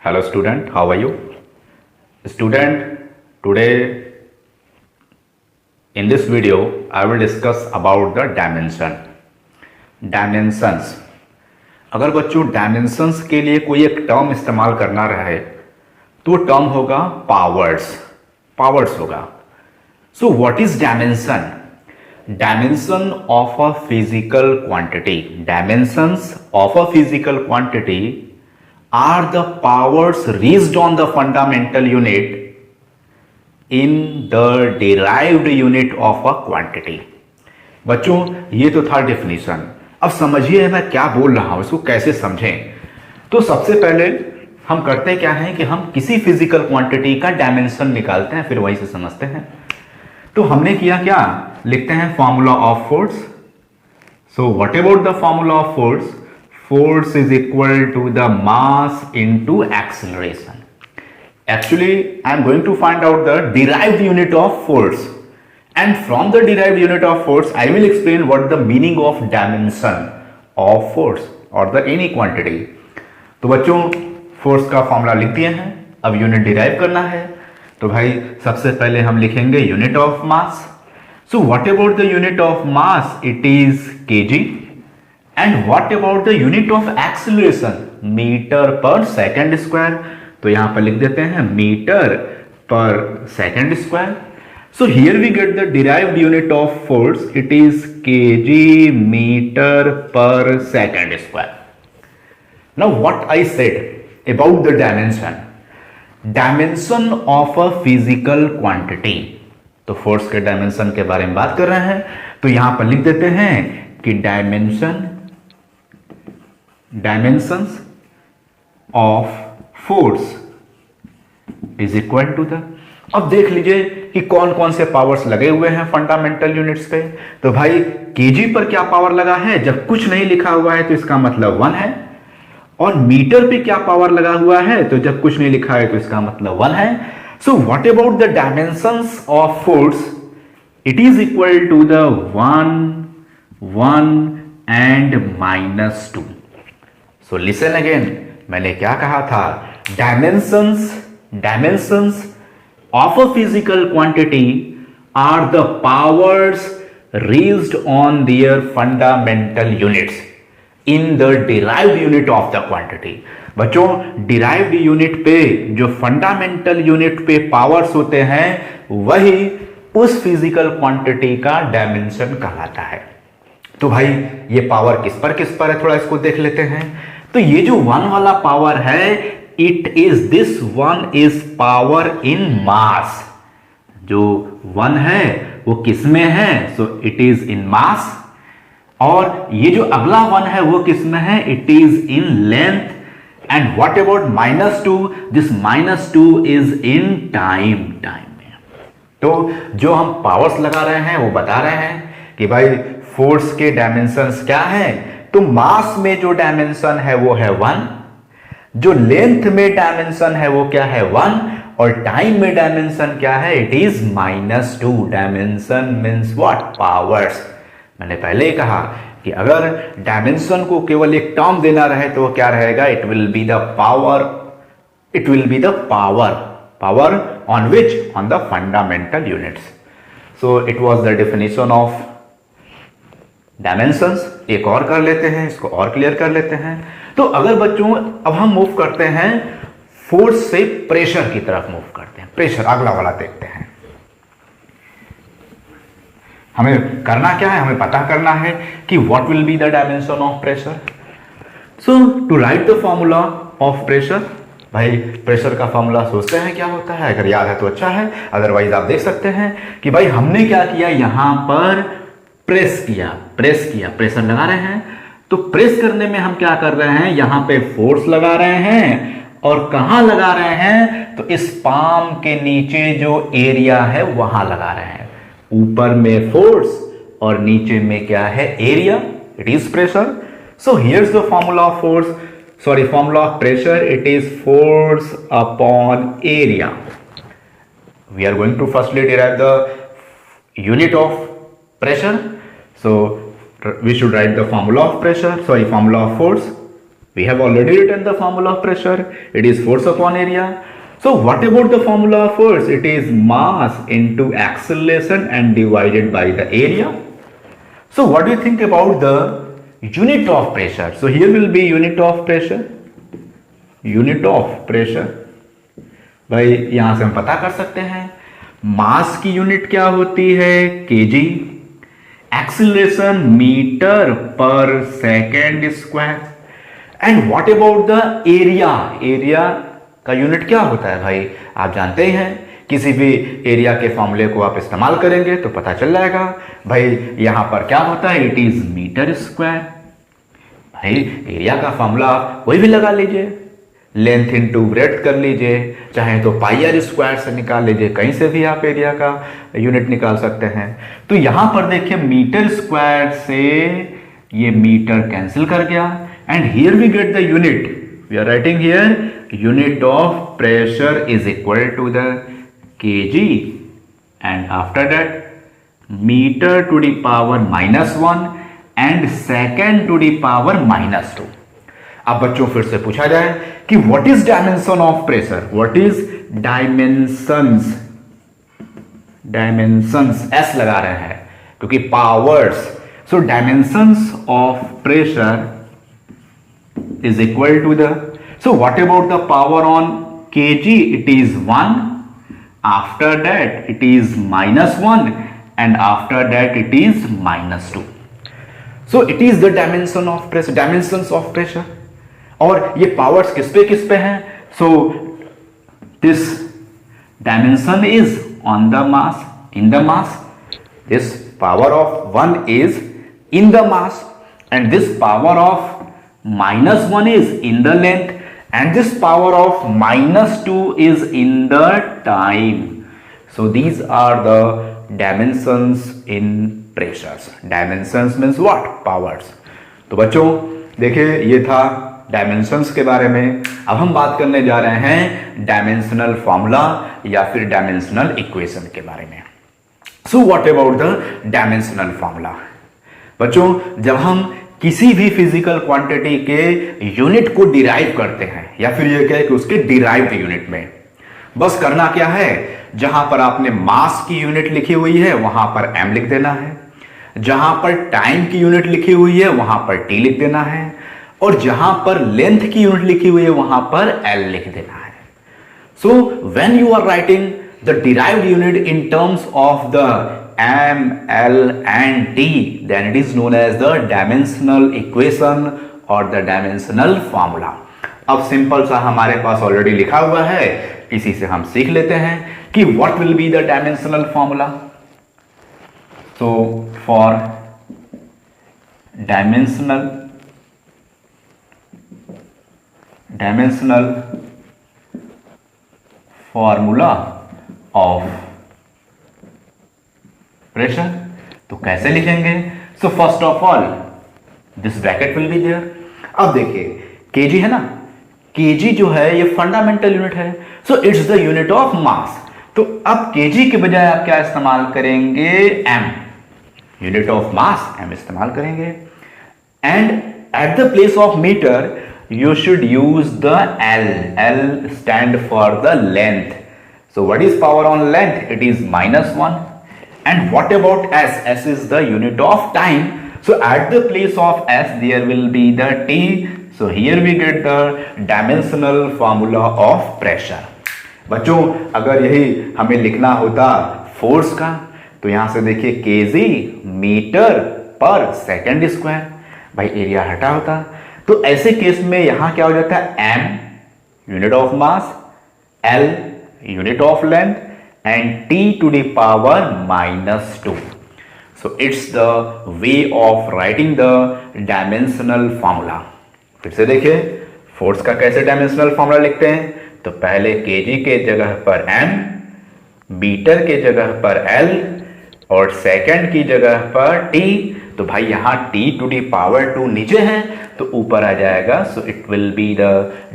Hello student, how are you? Student, today in this video I will discuss about the dimension. Dimensions. अगर बच्चों dimensions के लिए कोई एक टर्म इस्तेमाल करना रहे तो टर्म होगा पावर्स. पावर्स होगा. So what is dimension? Dimension of a physical quantity. Dimensions of a physical quantity are the powers reached on the fundamental unit in the derived unit of a quantity. बच्चों ये तो था definition. अब समझिए मैं क्या बोल रहा हूं, इसको कैसे समझें. तो सबसे पहले हम करते क्या है कि हम किसी फिजिकल क्वांटिटी का डायमेंशन निकालते हैं, फिर वहीं से समझते हैं. तो हमने किया क्या, लिखते हैं formula of force. So what about the formula of force? Force is equal to the mass into acceleration. Actually, I am going to find out the derived unit of force, and from the derived unit of force, I will explain what the meaning of dimension of force or the any quantity. तो बच्चों force का formula लिख दिए हैं, अब unit derive करना है. तो भाई सबसे पहले हम लिखेंगे unit of mass. So what about the unit of mass? It is KG. And what about the unit of acceleration? Metre per second square. तो यहां पर लिख देते हैं metre per second square. So here we get the derived unit of force. It is KG metre per second square. Now what I said about the dimension. Dimension of a physical quantity. तो force के dimension के बारे में बात कर रहे हैं, तो यहां पर लिख देते हैं कि dimensions of force is equal to the. अब देख लीजिए कि कौन कौन से पावर्स लगे हुए हैं फंडामेंटल यूनिट्स पे. तो भाई केजी पर क्या पावर लगा है? जब कुछ नहीं लिखा हुआ है तो इसका मतलब 1 है. और मीटर पे क्या पावर लगा हुआ है? तो जब कुछ नहीं लिखा है तो इसका मतलब 1 है. So what about the dimensions of force? It is equal to the 1 and -2. So listen again, मैंने क्या कहा था? Dimensions of a physical quantity are the powers reached on their fundamental units in the derived unit of the quantity. बच्चों derived unit पे जो fundamental unit पे powers होते हैं वही उस फिजिकल क्वांटिटी का डायमेंशन कहलाता है. तो भाई ये पावर किस पर है, थोड़ा इसको देख लेते हैं. तो ये जो 1 वाला पावर है, it is this 1 is power in mass. जो 1 है वो किस में है? So it is in mass. और ये जो अगला 1 है वो किस में है? It is in length. And what about -2? This -2 is in time में. तो जो हम पावर्स लगा रहे हैं वो बता रहे हैं कि भाई फोर्स के डायमेंशंस क्या है. तो मास में जो डायमेंशन है वो है 1, जो लेंथ में डायमेंशन है वो क्या है? 1, और टाइम में डायमेंशन क्या है? It is -2. Dimension means what? Powers. मैंने पहले ही कहा कि अगर डायमेंशन को केवल एक टर्म देना रहे तो क्या रहेगा? It will be the power. It will be the power on which? On the fundamental units. So it was the definition of dimensions. एक और कर लेते हैं, इसको और क्लियर कर लेते हैं. तो अगर बच्चों अब हम मूव करते हैं फोर्स से प्रेशर की तरफ मूव करते हैं. प्रेशर अगला वाला देखते हैं. हमें करना क्या है? हमें पता करना है कि what will be the dimension of pressure. So to write the formula of pressure. भाई प्रेशर का फॉर्मूला सोचते हैं क्या होता है? अगर याद है तो अच्छा है, अदरवाइज आप देख सकते हैं कि भाई हमने क्या किया, यहां पर प्रेस किया, प्रेशर लगा रहे हैं. तो प्रेस करने में हम क्या कर रहे हैं? यहां पे फोर्स लगा रहे हैं. और कहां लगा रहे हैं? तो इस पाम के नीचे जो एरिया है वहां लगा रहे हैं. ऊपर में फोर्स और नीचे में क्या है? Area. It is pressure. So here's the formula of force, formula of pressure. It is force upon area. We are going to firstly derive the unit of pressure. So we should write the formula of pressure, formula of force. We have already written the formula of pressure. It is force upon area. So what about the formula of force? It is mass into acceleration and divided by the area. So what do you think about the unit of pressure? So here will be unit of pressure. Unit of pressure. भाई यहां से हम पता कर सकते हैं मास की unit क्या होती है, KG. Acceleration metre per second square. And what about the area? Area का यूनिट क्या होता है भाई, आप जानते ही हैं. किसी भी एरिया के फॉर्मूले को आप इस्तेमाल करेंगे तो पता चल जाएगा भाई यहां पर क्या होता है, इट इज मीटर स्क्वायर. भाई एरिया का फॉर्मूला आप कोई भी लगा लीजिए, लेंथ इनटू ब्रेड्थ कर लीजिए, चाहे तो पाई आर स्क्वायर से निकाल लीजिए, कहीं से भी आप एरिया का यूनिट निकाल सकते हैं. तो यहां पर देखिए मीटर स्क्वायर से ये मीटर कैंसिल कर गया and here we get the unit. We are writing here unit of pressure is equal to the KG and after that metre to the power -1 and second to the power -2. अब बच्चों फिर से पूछा जाए कि what is dimension of pressure, what is dimensions. Dimensions S लगा रहे हैं क्योंकि powers. So dimensions of pressure is equal to the, so what about the power on kg? It is 1, after that it is -1 and after that it is -2. So it is the dimension of pressure, dimensions of pressure. और ये powers किस पे हैं? So this dimension is on the mass, in the mass. This power of 1 is in the mass and this power of -1 is in the length and this power of -2 is in the time. So these are the dimensions in pressures. Dimensions means what? Powers. तो बच्चों देखिए ये था dimensions के बारे में. अब हम बात करने जा रहे हैं डायमेंशनल फॉर्मूला या फिर डायमेंशनल इक्वेशन के बारे में. सो what about the dimensional formula? बच्चों जब हम किसी भी फिजिकल क्वांटिटी के यूनिट को डिराइव करते हैं या फिर ये कहे कि उसके डिराइव्ड यूनिट में बस करना क्या है, जहां पर आपने मास की यूनिट लिखी हुई है वहां पर m लिख देना है, जहां पर टाइम की यूनिट लिखी हुई है वहां पर t लिख देना है और जहां पर लेंथ की यूनिट लिखी हुई है वहां पर l लिख देना है. So when you are writing the derived unit in terms of the m, l and t, then it is known as the dimensional equation or the dimensional formula. अब सिंपल सा हमारे पास ऑलरेडी लिखा हुआ है, इसी से हम सीख लेते हैं कि what will be the dimensional formula. So for dimensional formula of pressure तो कैसे लिखेंगे? So first of all this bracket will be there. अब देखिए केजी है ना, केजी जो है ये फंडामेंटल यूनिट है. So it's the unit of mass. तो अब केजी के बजाय आप क्या इस्तेमाल करेंगे? M. Unit of mass M इस्तेमाल करेंगे. And at the place of metre you should use the L. L stand for the length. So what is power on length? It is -1. And what about S? S is the unit of time. So at the place of S there will be the T. So here we get the dimensional formula of pressure. बच्चों अगर यही हमें लिखना होता force का तो यहां से देखिए KG metre per second square. भाई एरिया हटा होता. तो ऐसे केस में यहां क्या हो जाता है? m unit of mass, l unit of length and t to the power -2. So it's the way of writing the dimensional formula. फिर से देखिए फोर्स का कैसे डायमेंशनल फॉर्मूला लिखते हैं. तो पहले kg के जगह पर m, मीटर के जगह पर l और सेकंड की जगह पर t. तो भाई यहां t to the power 2 नीचे है तो ऊपर आ जाएगा. So it will be the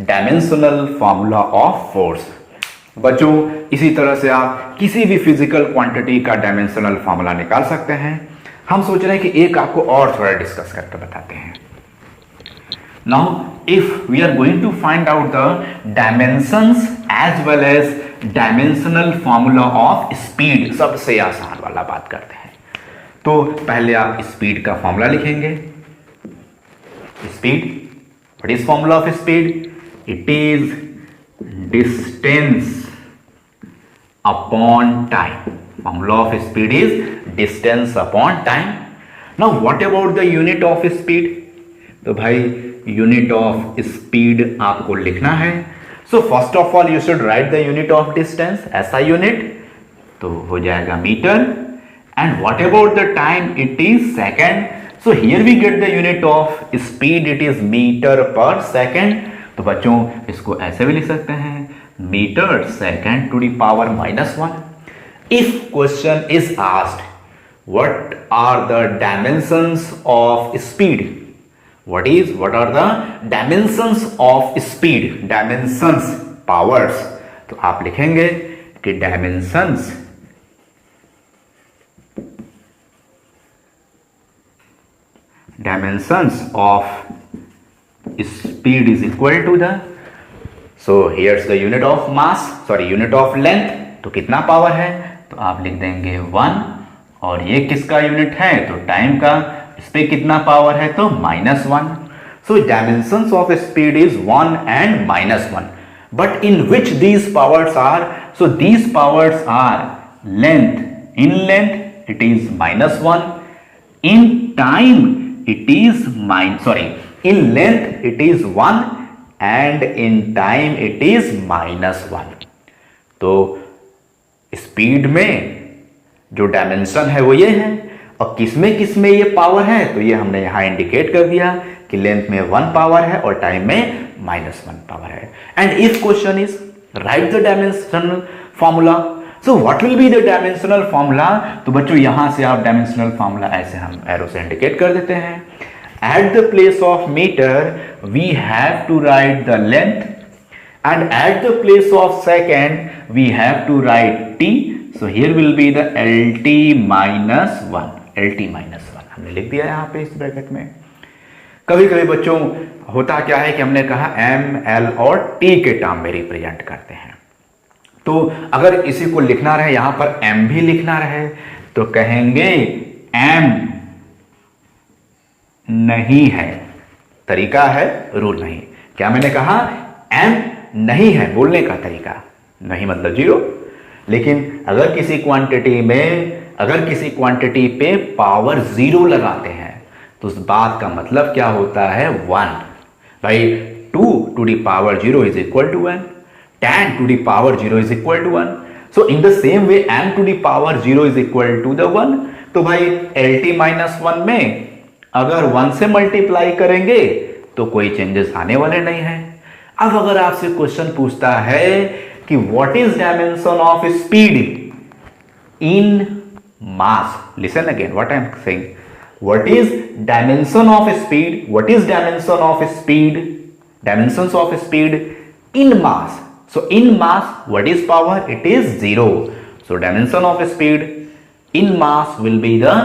dimensional formula of force. बच्चों इसी तरह से आप किसी भी फिजिकल क्वांटिटी का डायमेंशनल फॉर्मूला निकाल सकते हैं. हम सोच रहे हैं कि एक आपको और थोड़ा डिस्कस करके बताते हैं. Now if we are going to find out the dimensions as well as dimensional formula of speed, सबसे आसान वाला बात करते हैं। तो पहले आप स्पीड का फॉर्मूला लिखेंगे। Speed, what is formula of speed? It is distance upon time. Formula of speed is distance upon time. Now what about the unit of speed? तो भाई यूनिट ऑफ स्पीड आपको लिखना है। So first of all you should write the unit of distance, ऐसा unit तो हो जाएगा metre. And what about the time? It is second. So here we get the unit of speed, it is metre per second. तो बच्चों इसको ऐसे भी लिख सकते हैं, metre second to the power -1। If question is asked what are the dimensions of speed? What are the dimensions of speed? Dimensions, powers. तो आप लिखेंगे कि dimensions of speed is equal to the, so here's the unit of mass, unit of length। तो कितना power है? तो आप लिख देंगे 1। और ये किसका यूनिट है? तो टाइम का। इस पे कितना पावर है? तो -1। So dimensions of speed is 1 and -1। But in which these powers are? So these powers are length. In length it is -1, in time it is in length it is 1 and in time it is -1। तो speed में जो dimension है वो ये है, और किसमें ये पावर है? तो ये हमने यहां इंडिकेट कर दिया कि लेंथ में 1 पावर है और टाइम में -1 पावर है। And if question is right the dimensional formula, so what will be the dimensional formula? तो बच्चों यहां से आप डायमेंशनल फॉर्मूला ऐसे हम एरो से इंडिकेट कर देते हैं। At the place of metre we have to write the length, and at the place of second we have to write t। So here will be the LT -1, LT -1 हमने लिख दिया यहाँ पे इस ब्रैकेट में। कभी कभी बच्चों होता क्या है कि हमने कहा M, L और T के टर्म में रिप्रेजेंट करते हैं। तो अगर इसी को लिखना रहे, यहां पर M भी लिखना रहे, तो कहेंगे M नहीं है। तरीका है, रूल नहीं। क्या मैंने कहा? M नहीं है, बोलने का तरीका। नहीं मतलब 0। लेकिन अगर किसी क्वांटिटी पे पावर 0 लगाते हैं तो उस बात का मतलब क्या होता है? 1। भाई 2 to the power 0 is equal to 1, 10 to the power 0 is equal to 1। so in the same way m to the power 0 is equal to the 1। तो भाई LT -1 में अगर 1 से मल्टीप्लाई करेंगे तो कोई चेंजेस आने वाले नहीं है। अब अगर आपसे क्वेश्चन पूछता है कि what is dimension of speed in mass? Listen again what I am saying. What is dimension of speed? What is dimension of speed? Dimensions of speed in mass. So in mass, what is power? It is 0. So dimension of speed in mass will be the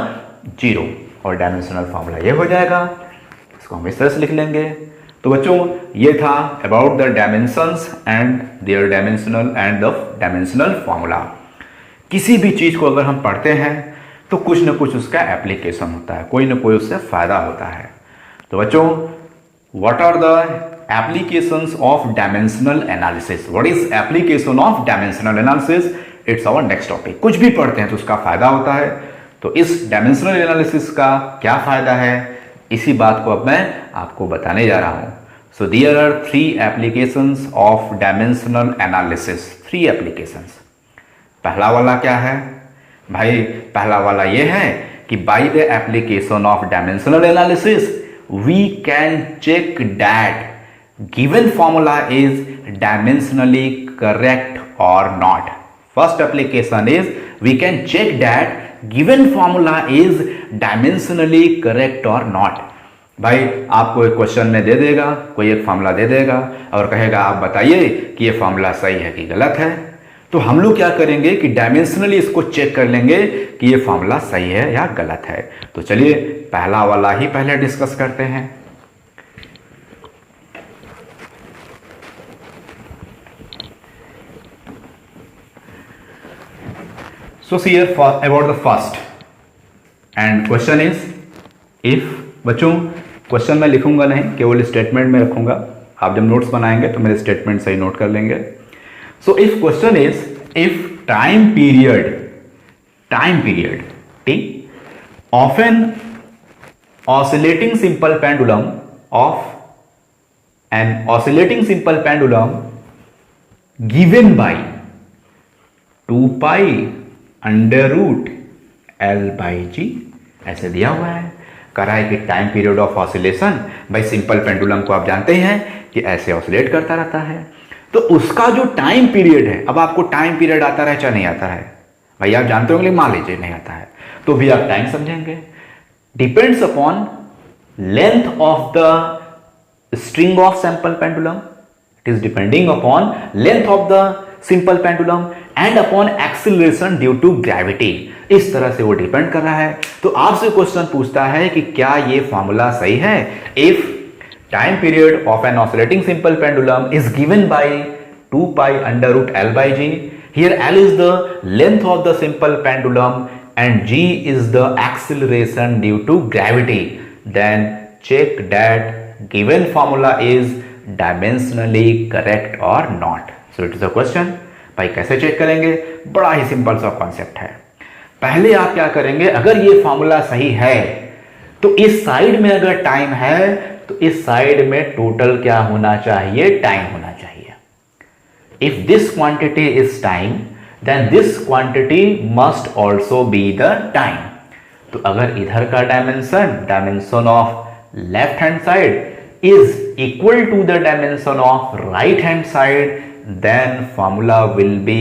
0। और dimensional formula ये हो जाएगा। इसको हम इस तरह से लिख लेंगे। तो बच्चों ये था about the dimensions and their dimensional and the dimensional formula. किसी भी चीज को अगर हम पढ़ते हैं तो कुछ ना कुछ उसका एप्लीकेशन होता है, कोई ना कोई उससे फायदा होता है। तो बच्चों what are the applications of dimensional analysis? What is application of dimensional analysis? It's our next topic. कुछ भी पढ़ते हैं तो उसका फायदा होता है। तो इस डायमेंशनल एनालिसिस का क्या फायदा है, इसी बात को अब मैं आपको बताने जा रहा हूं। So there are 3 applications of dimensional analysis. 3 applications. पहला वाला क्या है भाई? पहला वाला ये है कि by the application of dimensional analysis we can check that given formula is dimensionally correct or not. First application is we can check that given formula is dimensionally correct or not. भाई आपको एक question में दे देगा, कोई एक formula दे देगा और कहेगा आप बताइए कि ये फॉर्मूला सही है कि गलत है। तो हम लोग क्या करेंगे कि डायमेंशनली इसको चेक कर लेंगे कि ये फॉर्मूला सही है या गलत है। तो चलिए पहला वाला ही पहले डिस्कस करते हैं। So see here about the first and question is if, बच्चों क्वेश्चन में लिखूंगा नहीं, केवल स्टेटमेंट में रखूंगा, आप जब नोट्स बनाएंगे तो मेरे स्टेटमेंट सही नोट कर लेंगे. So if question is if time period T of an oscillating simple pendulum given by 2 pi under root L by G, ऐसे दिया हुआ है. कह रहा है कि time period of oscillation bye simple pendulum को आप जानते हैं कि ऐसे ऑसिलेट करता रहता है. तो उसका जो टाइम पीरियड है, अब आपको टाइम पीरियड आता है चाहे नहीं आता है, भाई आप जानते होंगे, मान लीजिए नहीं आता है तो भी आप टाइम समझेंगे. Depends upon length of the string of sample pendulum, it is depending upon length of the simple pendulum and upon acceleration due to gravity. इस तरह से वो डिपेंड कर रहा है. तो आपसे क्वेश्चन पूछता है कि क्या ये फॉर्मूला सही है. If time period of an oscillating simple pendulum is given by 2 pi under root L by G, here L is the length of the simple pendulum and G is the acceleration due to gravity, then check that given formula is dimensionally correct or not. So it is a question. भाई कैसे check करेंगे, बड़ा ही simple सा concept है. पहले आप क्या करेंगे, अगर ये फॉर्मूला सही है तो इस साइड में अगर टाइम है तो इस साइड में टोटल क्या होना चाहिए, टाइम होना चाहिए. If this quantity is time then this quantity must also be the time. तो अगर इधर का dimension of left hand side is equal to the dimension of right hand side, then formula will be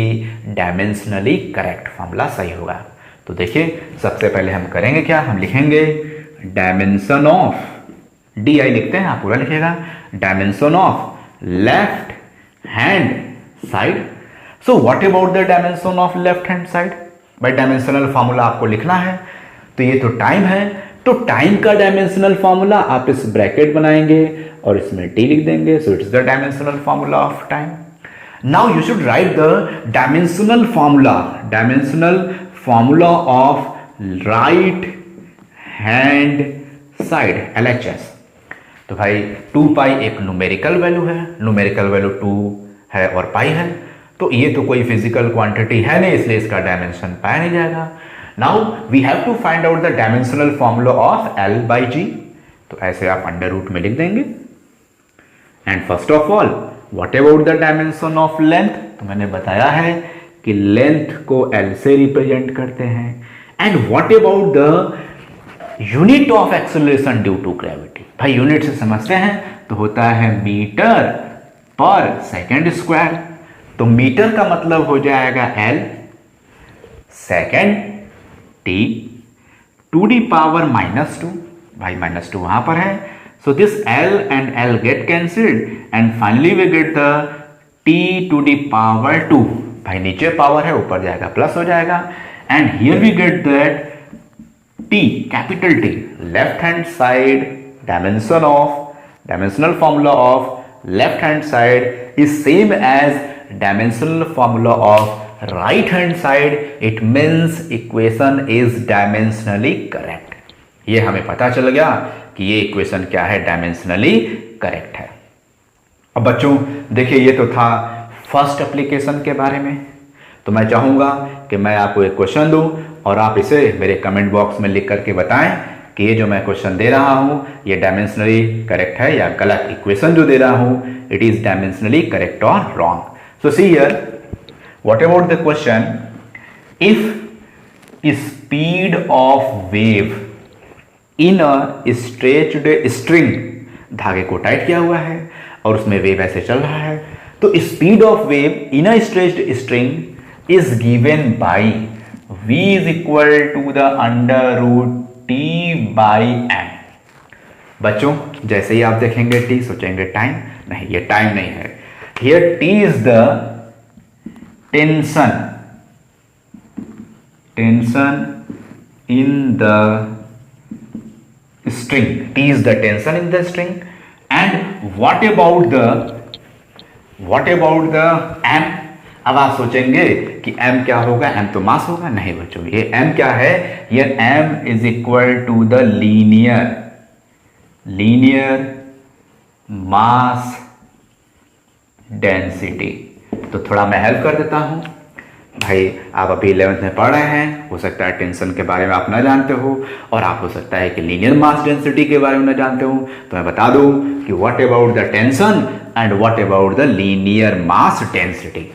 dimensionally correct. Formula सही होगा. तो देखिए सबसे पहले हम करेंगे क्या, हम लिखेंगे dimension of, di लिखते हैं, आप पूरा लिखेगा, dimension of left hand side. So what about the dimension of left hand side? भाई डायमेंशनल फॉर्मूला आपको लिखना है. तो ये तो टाइम है, तो टाइम का डायमेंशनल फॉर्मूला आप इस ब्रैकेट बनाएंगे और इसमें t लिख देंगे. सो it's the dimensional formula of time. Now you should write the dimensional formula of right hand side, LHS. तो भाई 2 pi एक न्यूमेरिकल वैल्यू है, न्यूमेरिकल वैल्यू 2 है और पाई है. तो ये तो कोई फिजिकल क्वांटिटी है नहीं, इसलिए इसका डायमेंशन पाया नहीं जाएगा. Now we have to find out the dimensional formula of L by G. तो ऐसे आप अंडर रूट में लिख देंगे. And first of all what about the dimension of length, तो मैंने बताया है कि लेंथ को L से रिप्रेजेंट करते हैं. And what about the unit of acceleration due to gravity. भाई यूनिट से समझते हैं तो होता है मीटर पर सेकेंड स्क्वायर. तो मीटर का मतलब हो जाएगा L, second T, 2d power -2. भाई -2 वहां पर है. So this L and L get cancelled and finally we get the T to the power 2. भाई नीचे पावर है, ऊपर जाएगा प्लस हो जाएगा. And here we get that T, capital T, left hand side dimensional formula of left hand side is same as dimensional formula of right hand side. It means equation is dimensionally correct. ये हमें पता चल गया कि ये equation क्या है, dimensionally correct है. अब बच्चों देखिए ये तो था फर्स्ट एप्लीकेशन के बारे में. तो मैं चाहूंगा कि मैं आपको एक क्वेश्चन दूं और आप इसे मेरे कमेंट बॉक्स में लिख करके बताएं कि ये जो मैं क्वेश्चन दे रहा हूं ये डायमेंशनली करेक्ट है या गलत. इक्वेशन जो दे रहा हूं इट इज डायमेंशनली करेक्ट और wrong. So see here, what about the question? If speed of wave in a stretched string, धागे को टाइट किया हुआ है और उसमें वेव ऐसे चल रहा है, तो speed of wave in a stretched string is given bye v is equal to the under root t by m. बच्चों जैसे ही आप देखेंगे t सोचेंगे टाइम, नहीं ये टाइम नहीं है. Here T is the tension in the string. T is the tension in the string. And what about the m? अब आप सोचेंगे कि m क्या होगा, m तो मास होगा, नहीं बच्चों, ये m क्या है, ये m is equal to the linear mass density. तो थोड़ा मैं हेल्प कर देता हूं भाई, आप अभी 11th में पढ़ रहे हैं, हो सकता है टेंशन के बारे में आप ना जानते हो, और आप हो सकता है कि लीनियर मास डेंसिटी के बारे में ना जानते हो। तो मैं बता दूं कि what about the tension and what about the linear mass density.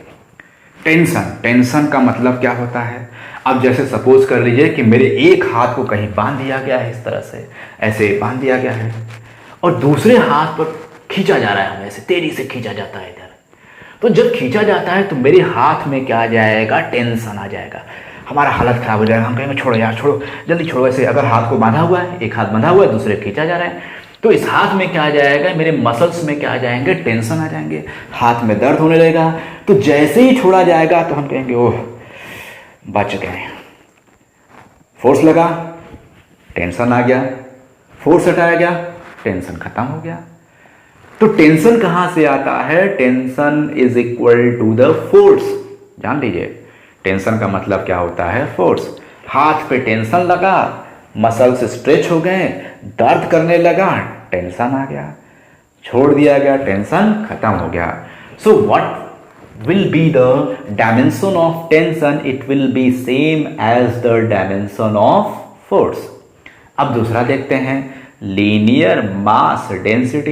Tension का मतलब क्या होता है, अब जैसे सपोज कर लीजिए कि मेरे एक हाथ को कहीं बांध दिया गया है, इस तरह से ऐसे बांध दिया गया है, और दूसरे हाथ पर खींचा जा रहा है, हमें ऐसे तेजी से खींचा जाता है इधर। तो जब खींचा जाता है तो मेरे हाथ में क्या आ जाएगा, टेंशन आ जाएगा, हमारा हालत खराब हो जाएगा, हम कहेंगे छोड़ो यार, छोड़ो जल्दी छोड़ो। ऐसे अगर हाथ को बांधा हुआ है, एक हाथ बंधा हुआ है, दूसरे खींचा जा रहा है, तो इस हाथ में क्या आ जाएगा, मेरे मसल्स में क्या आ जाएंगे, टेंशन आ जाएंगे, हाथ में दर्द होने लगेगा। तो जैसे ही छोड़ा जाएगा तो हम कहेंगे ओह बच गए, फोर्स लगा, टेंशन आ गया, फोर्स हटाया गया, टेंशन खत्म हो गया। तो टेंशन कहां से आता है, tension is equal to the force. जान लीजिए टेंशन का मतलब क्या होता है, फोर्स। हाथ पे टेंशन लगा, मसल्स स्ट्रेच हो गए, दर्द करने लगा, टेंशन आ गया, छोड़ दिया गया, टेंशन खत्म हो गया। So what will be the dimension of tension, it will be same as the dimension of force. अब दूसरा देखते हैं, लीनियर मास डेंसिटी।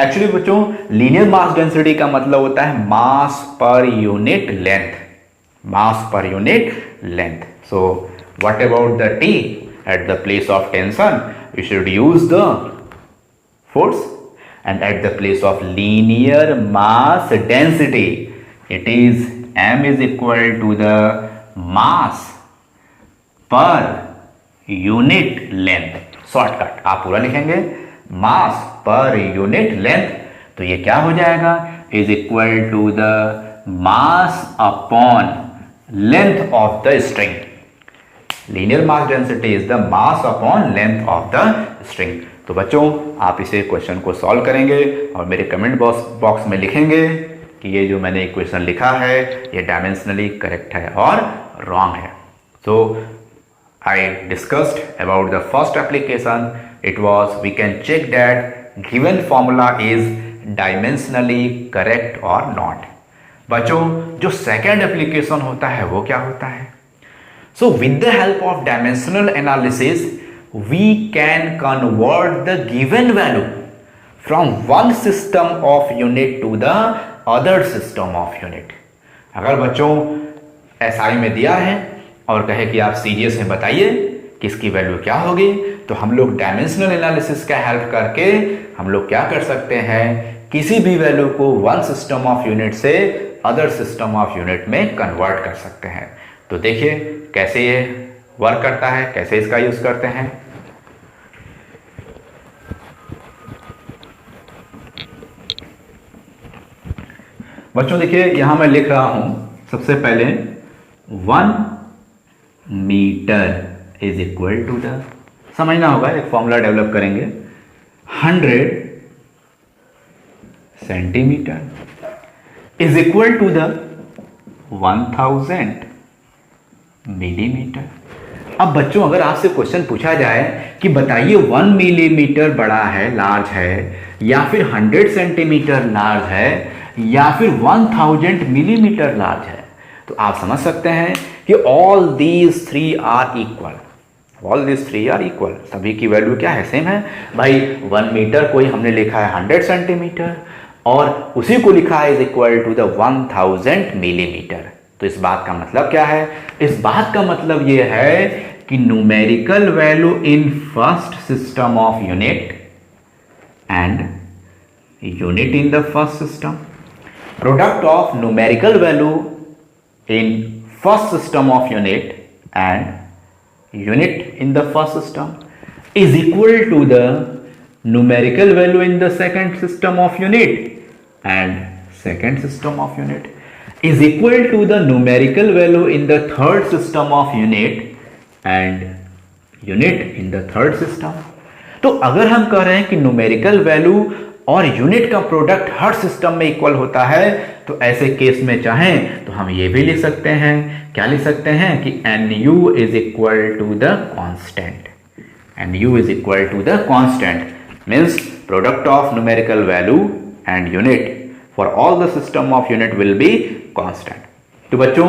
एक्चुअली बच्चों लीनियर मास डेंसिटी का मतलब होता है मास per unit length, mass per unit length. So what about the T, at the place of tension you should use the force, and at the place of linear mass density it is m is equal to the mass per unit length। Shortcut आप पूरा लिखेंगे मास per unit length, तो ये क्या हो जाएगा, is equal to the mass upon length of the string. Linear mass density is the mass upon length of the string. तो बच्चों आप इसे क्वेश्चन को सॉल्व करेंगे और मेरे कमेंट बॉक्स में लिखेंगे कि ये जो मैंने इक्वेशन लिखा है ये डायमेंशनली करेक्ट है और रॉन्ग है। So I discussed about the first application, it was we can check that given formula is dimensionally correct or not. बच्चों जो सेकेंड एप्लीकेशन होता है वो क्या होता है, so with the help of dimensional analysis we can convert the given value from one system of unit to the other system of unit। अगर बच्चों एसआई में दिया है और कहे कि आप सीरियस में बताइए कि इसकी वैल्यू क्या होगी, तो हम लोग डायमेंशनल एनालिसिस का हेल्प करके हम लोग क्या कर सकते हैं, किसी भी वैल्यू को वन सिस्टम ऑफ यूनिट से अदर सिस्टम ऑफ यूनिट में कन्वर्ट कर सकते हैं। तो देखिए कैसे ये वर्क करता है, कैसे इसका यूज करते हैं। बच्चों देखिए यहां मैं लिख रहा हूं, सबसे पहले 1 metre is equal to the, समझना होगा एक फॉर्मूला डेवलप करेंगे, 100 centimetre is equal to the 1000 millimetre. अब बच्चों अगर आपसे क्वेश्चन पूछा जाए कि बताइए 1 मिलीमीटर बड़ा है, लार्ज है, या फिर 100 सेंटीमीटर लार्ज है, या फिर 1000 मिलीमीटर लार्ज है, तो आप समझ सकते हैं कि all these three are equal, all these three are equal, सभी की वैल्यू क्या है, सेम है। भाई 1 मीटर को ही हमने लिखा है 100 सेंटीमीटर और उसी को लिखा है is equal to the 1000 millimetre. तो इस बात का मतलब क्या है, इस बात का मतलब यह है कि numerical value in first system of unit and unit in the first system, product of numerical value in first system of unit and unit in the first system is equal to the numerical value in the second system of unit and second system of unit is equal to the numerical value in the third system of unit and unit in the third system। तो अगर हम कह रहे हैं कि numerical value और unit का product हर system में इक्वल होता है, तो ऐसे केस में चाहें तो हम ये भी लिख सकते हैं, क्या लिख सकते हैं कि nu is equal to the constant, nu is equal to the constant means product of numerical value and unit for all the system of unit will be constant. तो बच्चों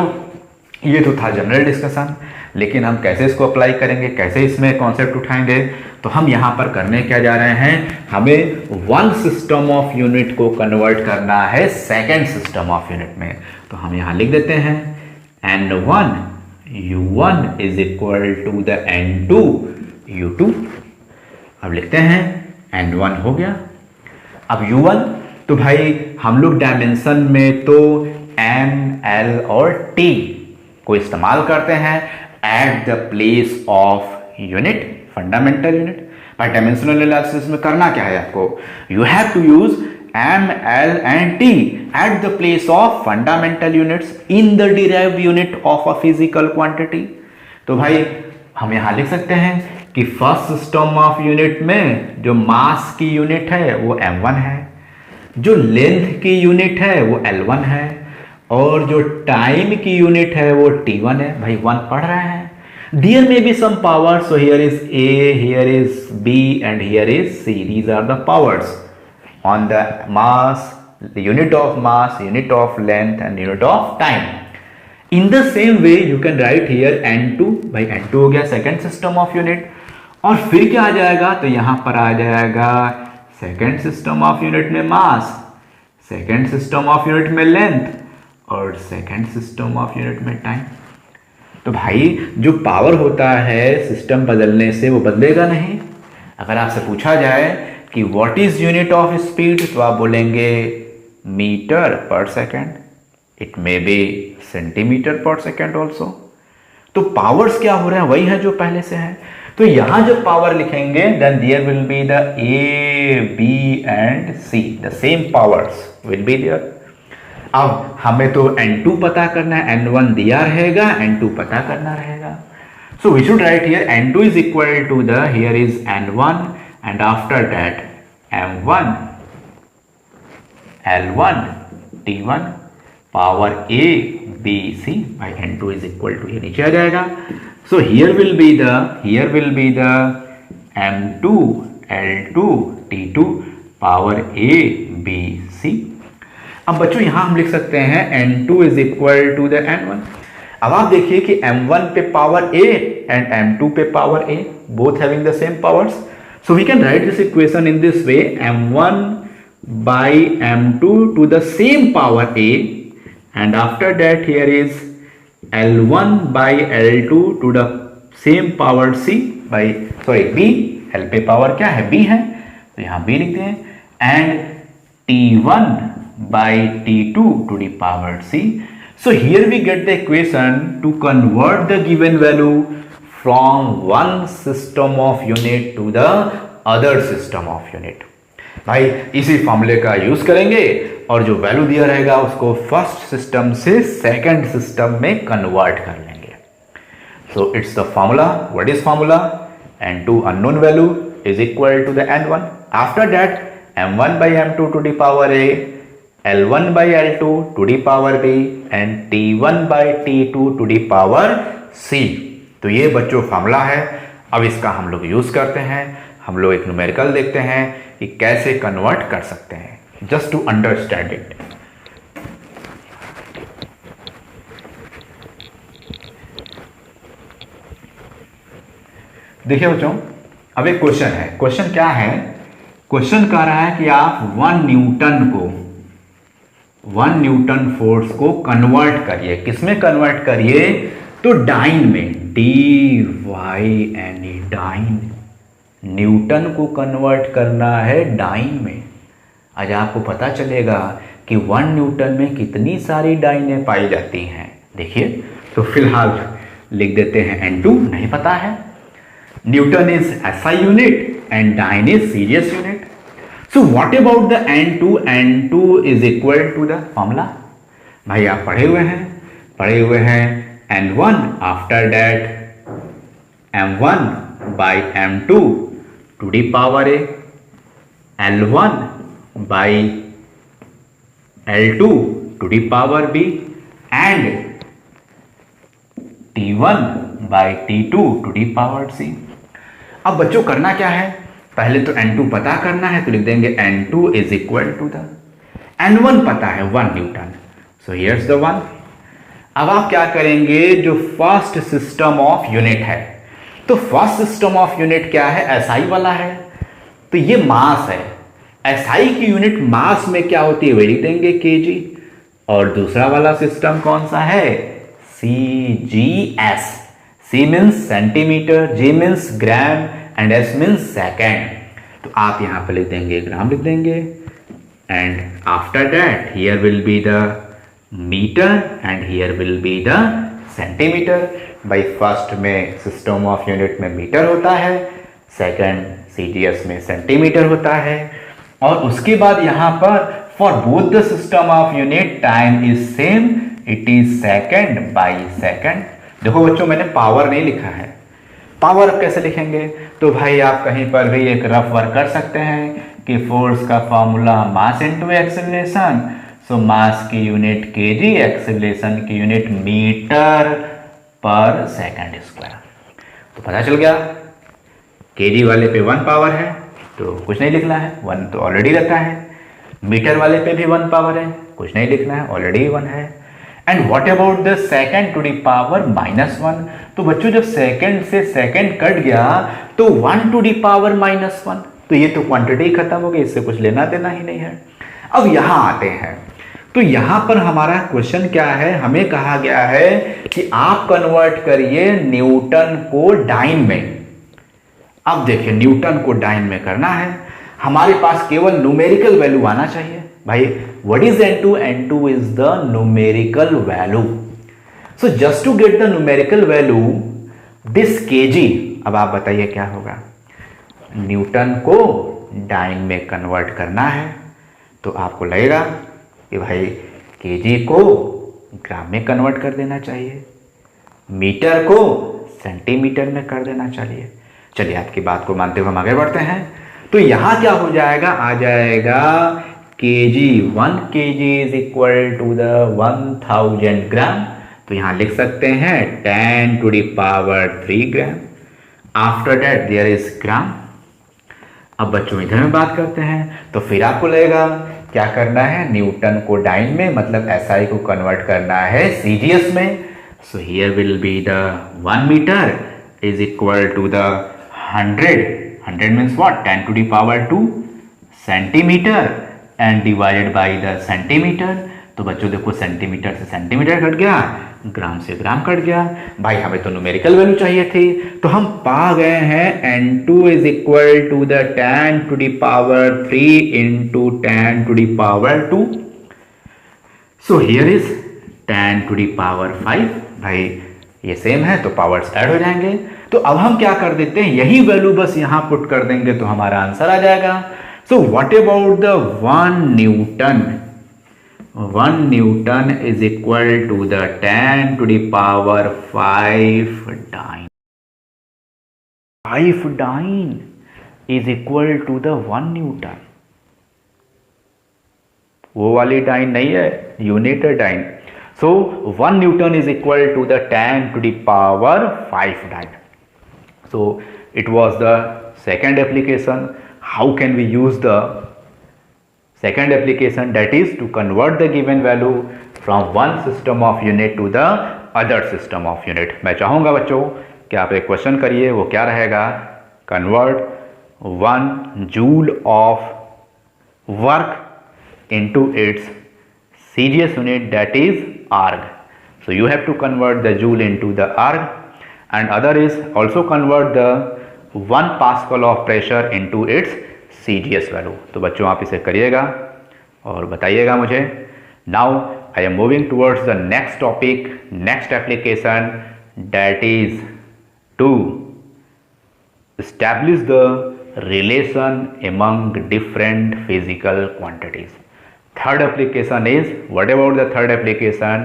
ये तो था जनरल डिस्कशन, लेकिन हम कैसे इसको अप्लाई करेंगे, कैसे इसमें कॉन्सेप्ट उठाएंगे, तो हम यहाँ पर करने क्या जा रहे हैं, हमें वन सिस्टम ऑफ यूनिट को कन्वर्ट करना है सेकेंड सिस्टम ऑफ यूनिट में। तो हम यहाँ लिख देते हैं n1 u1 is equal to the n2 u2। अब लिखते हैं n1 हो गया। अब u1 तो भाई हम लोग डायमेंशन में तो m, l और t को इस्तेमाल करते हैं at the place of unit, fundamental unit. पर डायमेंशनल एनालिसिस में करना क्या है आपको, you have to use m, l and t at the place of fundamental units in the derived unit of a physical quantity. तो भाई हम यहां लिख सकते हैं कि फर्स्ट सिस्टम ऑफ यूनिट में जो मास की यूनिट है वो m1 है, जो लेंथ की यूनिट है वो l1 है, और जो टाइम की यूनिट है वो t1 है। भाई 1 पढ़ रहे हैं। There may be some powers, so here is A, here is B and here is C. These are the powers on the mass, the unit of mass, unit of length and unit of time. In the same way you can write here n2, भाई n2 हो गया second system of unit, और फिर क्या आ जाएगा, तो यहां पर आ जाएगा सेकेंड सिस्टम ऑफ यूनिट में मास, सेकेंड सिस्टम ऑफ यूनिट में लेंथ और सेकेंड सिस्टम ऑफ यूनिट में टाइम। तो भाई जो पावर होता है सिस्टम बदलने से वो बदलेगा नहीं। अगर आपसे पूछा जाए कि what is unit of speed, तो आप बोलेंगे metre per second, it may be centimetre पर सेकेंड ऑल्सो। तो पावर्स क्या हो रहे हैं, वही है जो पहले से है। तो यहां जब पावर लिखेंगे then there will be the A, B and C, the same powers will be there. अब हमें तो n2 पता करना है, n1 दिया रहेगा, n2 पता करना रहेगा। So we should write here n2 is equal to the, here is n1 and after that m1 l1 t1 power a b c, भाई n2 इज इक्वल टू, ये नीचे आ जाएगा। So here will be the m2 l2 t2 power a b c। अब बच्चों यहां हम लिख सकते हैं n2 is equal to the n1। अब आप देखिए कि m1 पे पावर a एंड m2 पे power a, both having the same powers, so we can write this equation in this way, m1 by m2 to the same power a and after that here is l1 by l2 to the same power c by b, l पे power क्या है, b है, तो यहां b लिखते हैं, and t1 by t2 to the power c. So here we get the equation to convert the given value from one system of unit to the other system of unit. भाई इसी फॉर्मूले का use करेंगे और जो value दिया रहेगा उसको फर्स्ट सिस्टम से सेकंड सिस्टम में कन्वर्ट कर लेंगे। So it's the formula. What is formula? n2 unknown value is equal to the n1. After that m1 by m2 to the power a, L1 by L2 to the power b and T1 by T2 to the power c। तो ये बच्चों formula है। अब इसका हम लोग use करते हैं, हम लोग एक न्यूमेरिकल देखते हैं कि कैसे कन्वर्ट कर सकते हैं, जस्ट टू अंडरस्टैंड इट। देखिए बच्चों, अब एक क्वेश्चन है। क्वेश्चन क्या है? क्वेश्चन कह रहा है कि आप 1 न्यूटन फोर्स को कन्वर्ट करिए। किसमें कन्वर्ट करिए? तो डाइन में, DYNE, डाइन। न्यूटन को कन्वर्ट करना है डाइन में। आज आपको पता चलेगा कि 1 न्यूटन में कितनी सारी डाइनें पाई जाती हैं। देखिए, तो फिलहाल लिख देते हैं n2, नहीं पता है। Newton is SI unit and dyne is सीरियस unit. So what about the n2? n2 is equal to the formula। भाई आप पढ़े हुए हैं n1 after that m1 by m2 to the power a, L1 by L2 to the power B and T1 by T2 to the power C। अब बच्चों करना क्या है, पहले तो N2 पता करना है, तो लिख देंगे N2 is equal to the N1 पता है 1 न्यूटन, सो हियर्स द 1। अब आप क्या करेंगे, जो फर्स्ट सिस्टम ऑफ यूनिट है, तो फर्स्ट सिस्टम ऑफ यूनिट क्या है, एसआई वाला है, तो ये मास है। एसआई की यूनिट मास में क्या होती है, वही लिख देंगे केजी। और दूसरा वाला सिस्टम कौन सा है, CGS. C means centimetre, G means gram and S means second. तो आप यहां पर लिख देंगे ग्राम लिख देंगे, and after that here will be the metre and here will be the centimetre. भाई फर्स्ट में सिस्टम ऑफ यूनिट में मीटर होता है, सेकंड सीजीएस में सेंटीमीटर होता है, और उसके बाद यहां पर for both the system of unit time is same, it is second by second. देखो बच्चों मैंने पावर नहीं लिखा है, पावर अब कैसे लिखेंगे, तो भाई आप कहीं पर भी एक रफ वर्क कर सकते हैं कि फोर्स का फॉर्मूला मास इनटू एक्सेलरेशन, सो मास की यूनिट केजी, एक्सेलरेशन की unit metre per second square. तो पता चल गया केजी वाले पे 1 पावर है तो कुछ नहीं लिखना है, 1 तो ऑलरेडी रखा है। मीटर वाले पे भी 1 पावर है, कुछ नहीं लिखना है, ऑलरेडी 1 है। And what about the second to the power -1, तो बच्चों जब सेकंड से सेकंड कट गया तो 1 टू द पावर -1, तो ये तो क्वांटिटी खत्म हो गई, इससे कुछ लेना देना ही नहीं है। अब यहां आते हैं, तो यहां पर हमारा क्वेश्चन क्या है, हमें कहा गया है कि आप कन्वर्ट करिए न्यूटन को डाइन में। अब देखिए न्यूटन को डाइन में करना है, हमारे पास केवल न्यूमेरिकल वैल्यू आना चाहिए। भाई what is N2? N2 is the numerical value, so just to get the numerical value this KG. अब आप बताइए क्या होगा, न्यूटन को डाइन में कन्वर्ट करना है, तो आपको लगेगा कि भाई केजी को ग्राम में कन्वर्ट कर देना चाहिए, मीटर को सेंटीमीटर में कर देना चाहिए। चलिए आपकी बात को मानते हुए हम आगे बढ़ते हैं। तो यहां क्या हो जाएगा, आ जाएगा KG, 1 KG is equal to the 1000 gram. तो यहां लिख सकते हैं 10 to the power 3 gram. After that there is gram. अब बच्चों इधर में बात करते हैं, तो फिर आपको लगेगा क्या करना है, न्यूटन को डाइन में मतलब एसआई को कन्वर्ट करना है सीजीएस में। So here will be the 1 metre is equal to the 100 means what, 10 to the power 2 centimetre and divided by the centimetre. तो बच्चों देखो सेंटीमीटर से सेंटीमीटर कट गया, ग्राम से ग्राम कट गया। भाई हमें तो न्यूमेरिकल वैल्यू चाहिए थी, तो हम पा गए हैं N2 is equal to the 10 to the power 3 into 10 to the power 2। So here is 10 to the power 5। भाई ये सेम है तो पावर्स ऐड हो जाएंगे। तो अब हम क्या कर देते हैं, यही वैल्यू बस यहां पुट कर देंगे तो हमारा आंसर आ जाएगा। So what about the 1 newton, 1 newton is equal to the 10 to the power 5 dyne. 5 dyne is equal to the 1 newton. वो वाली डाइन नहीं है, यूनिट है dyne. So 1 Newton is equal to the 10 to the power 5 dyne. So it was the second application. How can we use the second application, that is to convert the given value from one system of unit to the other system of unit. मैं चाहूँगा बच्चों कि आप एक question करिए, वो क्या रहेगा, convert 1 joule of work into its CGS unit, that is arg. So you have to convert the joule into the arg, and other is also convert the 1 Pascal of pressure into its CGS value. तो बच्चों आप इसे करिएगा और बताइएगा मुझे। Now I am moving towards the next topic, next application, that is to establish the relation among different physical quantities. Third application is, what about the third application?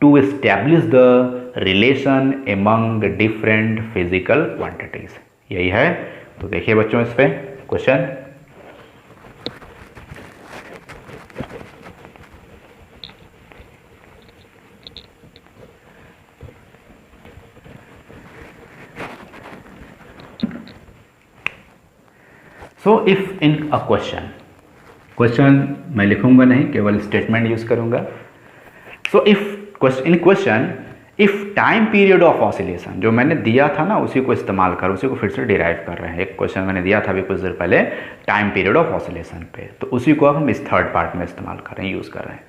To establish the relation among different physical quantities. यही है। तो देखिए बच्चों इस पे question, so if in a question मैं लिखूंगा नहीं, केवल स्टेटमेंट यूज करूंगा. So if in question if time period of oscillation, जो मैंने दिया था ना उसी को इस्तेमाल कर, उसी को फिर से डिराइव कर रहे हैं. एक क्वेश्चन मैंने दिया था अभी कुछ देर पहले टाइम पीरियड ऑफ ऑसिलेशन पे, तो उसी को अब हम इस थर्ड पार्ट में इस्तेमाल कर रहे हैं, यूज कर रहे हैं.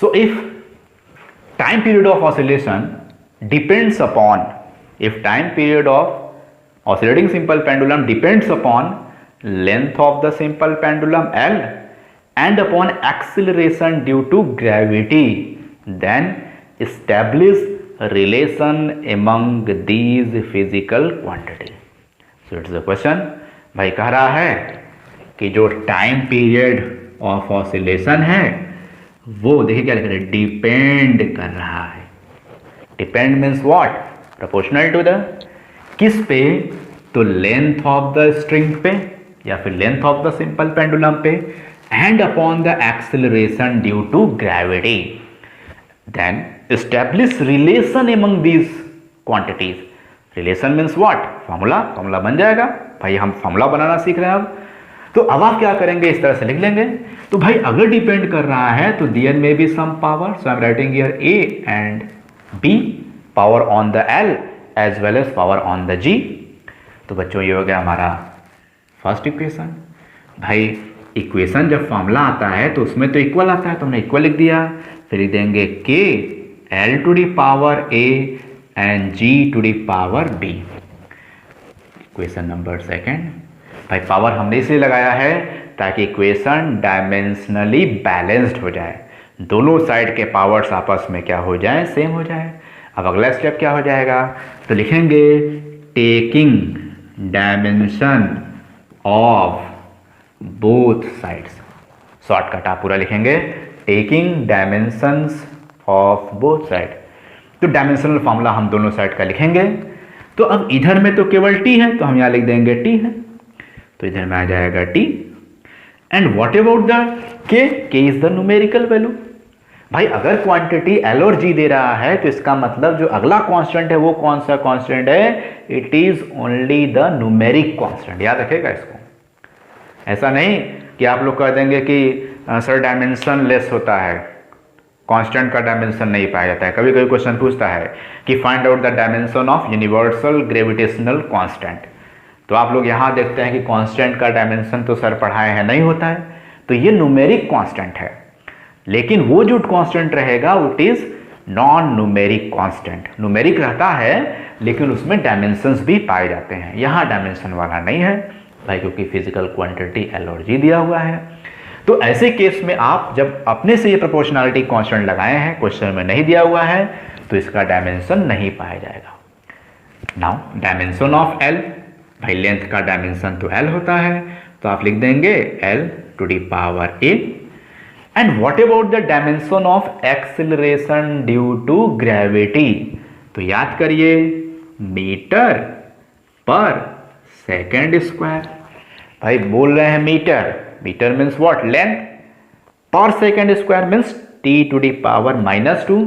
So if time period of oscillation depends upon, if time period of oscillating simple pendulum depends upon length of the simple pendulum L and upon acceleration due to gravity, then establish relation among these physical quantity. So it's the question. भाई कह रहा है कि जो time period of oscillation है वो देखिए क्या लिख रहे हैं, डिपेंड कर रहा है. Depend means what, proportional to the, किस पे, तो लेंथ ऑफ द स्ट्रिंग पे या फिर length of the simple pendulum पे, and upon the acceleration due to gravity. Then establish relation among these quantities. Relation means what, formula बन जाएगा. भाई हम फॉर्मूला बनाना सीख रहे हैं अब, तो अब आप क्या करेंगे, इस तरह से लिख लेंगे. तो भाई अगर डिपेंड कर रहा है तो there may be some power, so I am writing here A and B, power on the L as well as power on the G. तो बच्चों ये हो गया हमारा फर्स्ट इक्वेशन. भाई इक्वेशन जब फॉर्मूला आता है तो उसमें तो इक्वल आता है, तो हमने इक्वल लिख दिया. फिर लिख देंगे K L to the power A and G to the power B. Equation number second. भाई पावर हमने इसलिए लगाया है ताकि इक्वेशन डायमेंशनली बैलेंस्ड हो जाए, दोनों साइड के पावर्स आपस में क्या हो जाए, सेम हो जाए. अब अगला स्टेप क्या हो जाएगा, तो लिखेंगे taking dimension of both sides. Shortcut आप पूरा लिखेंगे taking dimensions of both side. तो डायमेंशनल फॉर्मूला हम दोनों साइड का लिखेंगे. तो अब इधर में तो केवल टी है, तो हम यहाँ लिख देंगे टी है, तो इधर में आ जाएगा T. And what about the के इज द न्यूमेरिकल वैल्यू. भाई अगर क्वांटिटी एल और जी दे रहा है तो इसका मतलब जो अगला कांस्टेंट है वो कौन सा कांस्टेंट है, it is only the numeric constant. याद रखेगा इसको. ऐसा नहीं कि आप लोग कह देंगे कि सर डायमेंशन लेस होता है, कांस्टेंट का डायमेंशन नहीं पाया जाता है. कभी कभी क्वेश्चन पूछता है कि find out the dimension of universal gravitational constant. तो आप लोग यहाँ देखते हैं कि कांस्टेंट का डायमेंशन तो सर पढ़ाए हैं, नहीं होता है. तो ये न्यूमेरिक कांस्टेंट है, लेकिन वो जो कांस्टेंट रहेगा it is non numeric constant. Numeric रहता है लेकिन उसमें डायमेंशंस भी पाए जाते हैं. यहाँ डायमेंशन वाला नहीं है भाई, क्योंकि फिजिकल क्वांटिटी एल और जी दिया हुआ है. तो ऐसे केस में आप जब अपने से ये प्रोपोर्शनलिटी कांस्टेंट लगाए हैं, क्वेश्चन में नहीं दिया हुआ है, तो इसका डायमेंशन नहीं पाया जाएगा. नाउ डायमेंशन ऑफ एल, भाई लेंथ का डायमेंशन तो एल होता है, तो आप लिख देंगे L to the power A. And what about the dimension of acceleration due to gravity. तो याद करिए मीटर पर सेकेंड स्क्वायर. भाई बोल रहे हैं मीटर मीन्स व्हाट, लेंथ, पर second square means T to the power -2.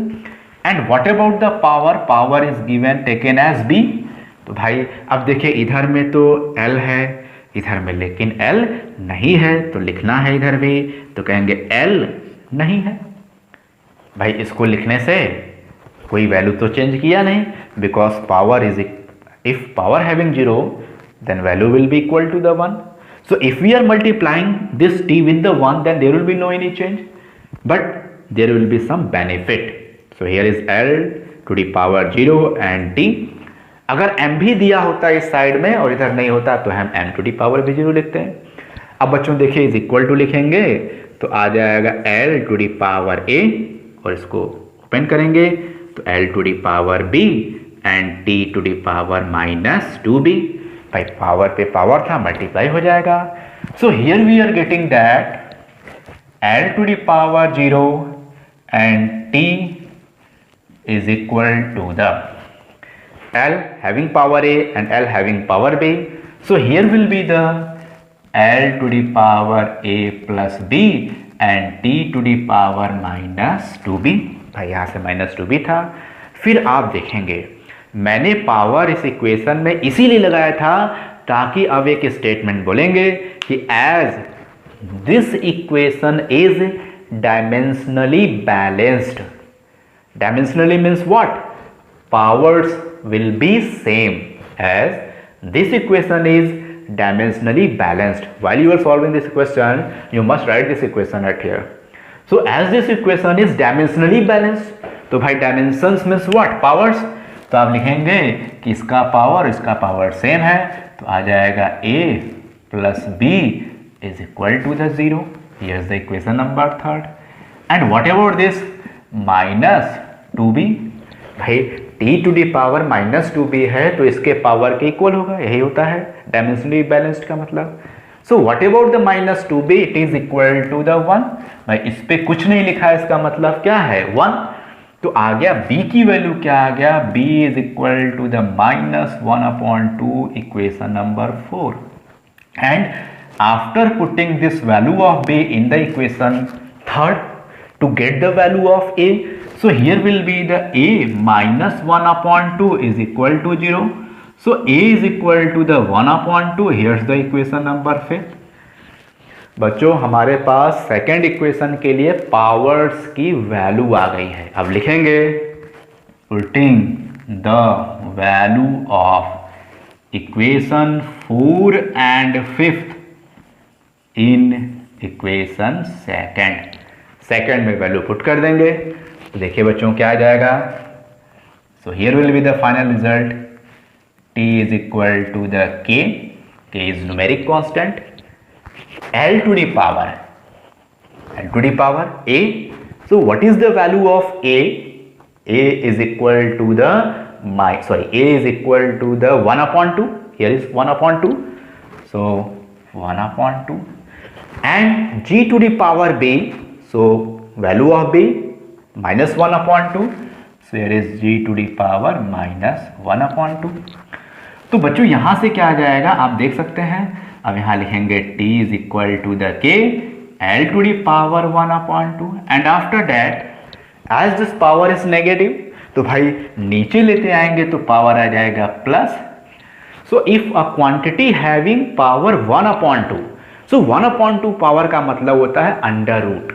And what about the power is given taken as B. तो भाई अब देखिए इधर में तो एल है, इधर में लेकिन एल नहीं है, तो लिखना है इधर भी, तो कहेंगे एल नहीं है. भाई इसको लिखने से कोई वैल्यू तो चेंज किया नहीं, because power is, if power having 0 then value will be equal to the 1. So if we are multiplying this t with the 1, then there will be no any change, but there will be some benefit. So here is L to the power 0 and t. अगर m भी दिया होता इस side में और इधर नहीं होता तो हम m to the power भी 0 लिखते हैं. अब बच्चों देखिए इज इक्वल टू लिखेंगे तो आ जाएगा L to the power a, और इसको ओपन करेंगे तो L to the power b and t to the power -2b. भाई पावर पे पावर था, मल्टीप्लाई हो जाएगा. So here we are getting that L to the power 0 and t is equal to the L having power a and L having power b. So here will be the L to the power a plus b and t to the power -2b. भाई यहाँ से -2b था. फिर आप देखेंगे मैंने power इस equation में इसीलिए लगाया था ताकि अब एक स्टेटमेंट बोलेंगे कि as this equation is dimensionally balanced. Dimensionally means what? Powers will be same as this equation is dimensionally balanced. While you are solving this equation, you must write this equation right here. So as this equation is dimensionally balanced, तो भाई dimensions means what? Powers. तो आप लिखेंगे कि इसका power same है, तो आ जाएगा a plus b is equal to the 0. Here is the equation number 3rd. And what about this minus 2b? भाई t to the power minus 2b है तो इसके पावर के इक्वल होगा, यही होता है डायमेंशनली बैलेंस्ड का मतलब. So what about the minus 2b? It is equal to the 1. भाई इस पे कुछ नहीं लिखा है, इसका मतलब क्या है? 1. तो आ गया b की वैल्यू क्या आ गया? b is equal to the minus 1/2 equation number 4. And after putting this value of b in the equation 3rd to get the value of a, so here will be the a minus 1/2 is equal to 0. So a is equal to the 1/2. Here's the equation number 5. बच्चों हमारे पास second equation के लिए powers की value आ गई है. अब लिखेंगे putting the value of equation 4 and 5th in equation second में वैल्यू पुट कर देंगे. तो देखिए बच्चों क्या आ जाएगा. So here will be the final result. t is equal to the k is numeric constant, l to the power a. So what is the value of a? a is equal to the a is equal to the 1/2. Here is 1/2. So 1/2 and g to the power b. So value of b minus 1/2. So here is g to the power minus 1/2. तो बच्चों यहां से क्या आ जाएगा आप देख सकते हैं. अब यहां लिखेंगे t is equal to the k l to the power 1/2 and after that as this power is negative तो भाई नीचे लेते आएंगे तो पावर आ जाएगा plus. So if a quantity having power 1/2, so 1/2 power का मतलब होता है अंडर रूट.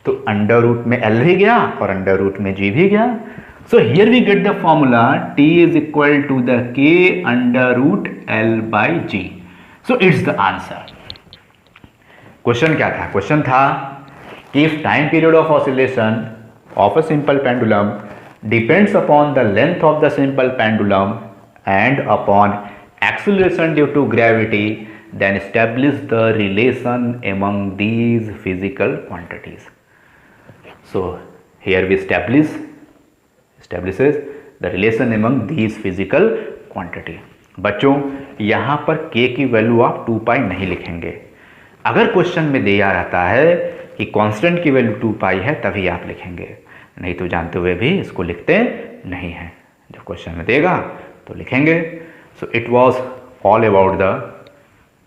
तो अंडर रूट में l भी गया और अंडर रूट में g भी गया. So here we get the formula t is equal to the k under root l by g. So it's the answer. Question क्या था? क्वेश्चन था कि if time period of oscillation of a simple pendulum depends upon the length of the simple pendulum and upon acceleration due to gravity, then establish the relation among these physical quantities. So here we establishes the relation among these physical quantity. बच्चों यहाँ पर k की value आप 2 पाई नहीं लिखेंगे. अगर question में दिया रहता है कि कांस्टेंट की वैल्यू 2 पाई है तभी आप लिखेंगे, नहीं तो जानते हुए भी इसको लिखते नहीं हैं. जब क्वेश्चन में देगा तो लिखेंगे. So it was all about the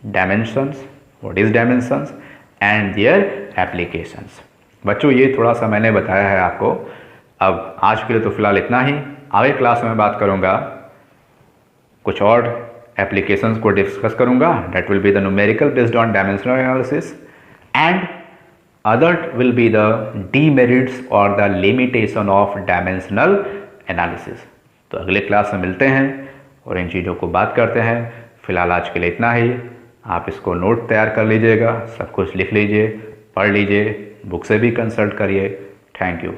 dimensions, what is dimensions and their applications. बच्चों ये थोड़ा सा मैंने बताया है आपको. अब आज के लिए तो फिलहाल इतना ही. आगे क्लास में बात करूँगा, कुछ और एप्लीकेशंस को डिस्कस करूँगा. That will be the numerical based on dimensional analysis and other will be the demerits और the limitation of dimensional analysis. तो अगले क्लास में मिलते हैं और इन चीज़ों को बात करते हैं. फिलहाल आज के लिए इतना ही. आप इसको नोट तैयार कर लीजिएगा, सब कुछ लिख लीजिए, पढ़ लीजिए, बुक से भी कंसल्ट करिए. Thank you.